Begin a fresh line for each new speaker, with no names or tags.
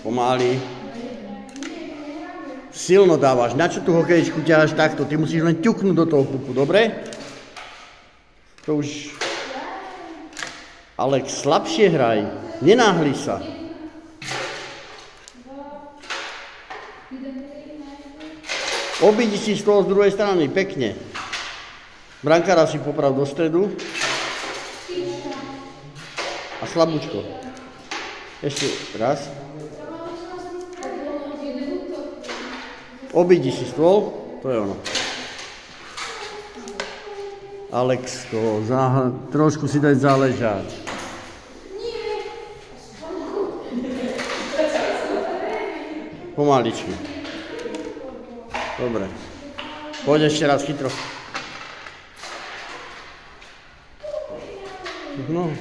Pomaly. Silno dávaš. Na čo tú hokejičku ťaháš takto? Ty musíš len ťuknúť do toho puku, dobre? To už... Alex, slabšie hraj. Nenáhli sa. Obídi si stôl z druhej strany, pekne. Brankára si poprav do stredu. A slabúčko. Ešte raz. Obídi si stôl, to je ono. Alex, trošku si daj záležať. Pomaličky. Dobre. Poď ešte raz chytro. No.